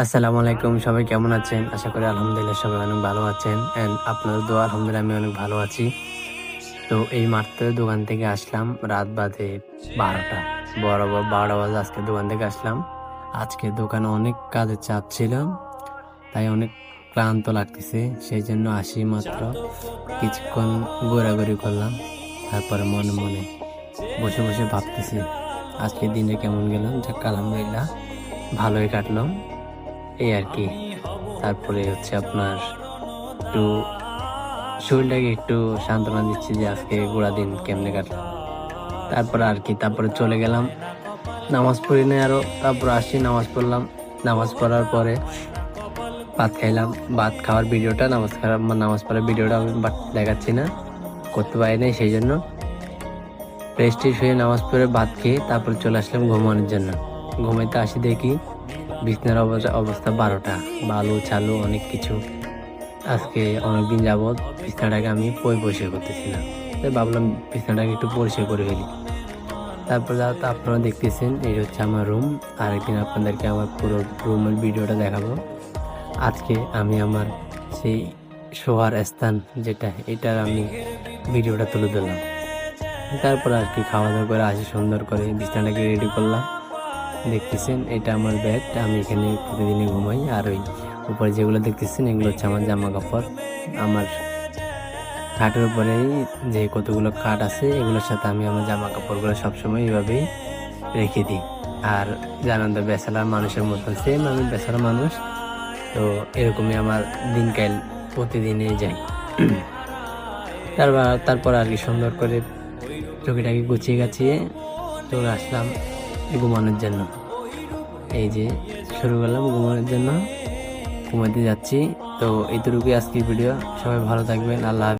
আসসালামু আলাইকুম, সবাই কেমন আছেন? আশা করি আলহামদুলিল্লাহ সবাই অনেক ভালো আছেন। আপনাদের দোয়া আলহামদুলিল্লাহ আমি অনেক ভালো আছি। তো এই মাত্র দোকান থেকে আসলাম, রাত বাজে ১২টা, বরাবর ১২টা বাজে আজকে দোকান থেকে আসলাম। আজকে দোকানে অনেক কাজের চাপ ছিল, তাই অনেক ক্লান্ত লাগতেছে। সেই জন্য আসি মাত্র কিছুক্ষণ ঘোরাঘুরি করলাম। তারপরে মনে মনে বসে বসে ভাবতেছি আজকের দিনটা কেমন গেল। যাক আলহামদুলিল্লাহ ভালোই কাটলো, এই আর কি। তারপরে হচ্ছে আপনার একটু শরীরটাকে একটু সান্ত্বনা দিচ্ছি যে আজকে গোড়া দিন কেমনে কাটলো। তারপরে আর কি, তারপরে চলে গেলাম, নামাজ পড়ি নাই আরো। তারপর আসি, নামাজ পড়লাম। নামাজ পড়ার পরে ভাত খাইলাম। ভাত খাওয়ার ভিডিওটা, নামাজ পড়ার ভিডিওটা আমি দেখাচ্ছি না, করতে পারি নাই। সেই জন্য ফ্রেশ ট্রেশ হয়ে নামাজ পড়ে ভাত খেয়ে তারপর চলে আসলাম ঘুমানোর জন্য। ঘুমাইতে আসি দেখি বিছনার অবস্থা 12টা, বালু চালু অনেক কিছু। আজকে অনেকদিন যাবৎ বিছানাটাকে আমি পরিষ্কার করতেছি না, তাই ভাবলাম বিছানাটাকে একটু পরিষ্কার করে ফেলি। তারপর যা তো আপনারা দেখতেছেন, এই হচ্ছে আমার রুম। আরেকদিন আপনাদেরকে আমার পুরো রুমের ভিডিওটা দেখাবো। আজকে আমি আমার সেই শোয়ার স্থান যেটা, এটার আমি ভিডিওটা তুলে ধরলাম। তারপর আর কি খাওয়া দাওয়া করে আসি, সুন্দর করে বিছানাটাকে রেডি করলাম। দেখতেছেন এটা আমার বেড, আমি এখানে প্রতিদিনই ঘুমাই। আর ওই উপরে যেগুলো দেখতেছেন এগুলো হচ্ছে আমার জামা কাপড়। আমার খাটের উপরেই যে কতগুলো খাট আছে এগুলোর সাথে আমি আমার জামা কাপড়গুলো সবসময় এইভাবেই রেখে দিই। আর জানান তো ব্যাচেলার মানুষের মতন, সেম আমি ব্যাচেলার মানুষ, তো এরকমই আমার দিনকাল প্রতিদিনই যায়। তারপর আর কি সুন্দর করে টুকিটাকি গুছিয়ে গাছিয়ে চলে আসলাম ঘুমানোর জন্য। এই যে শুরু করলাম ঘুমানোর জন্য, ঘুমাতে যাচ্ছি। তো এইটুকুই আজকের ভিডিও। সবাই ভালো থাকবেন, আল্লাহ হাফেজ।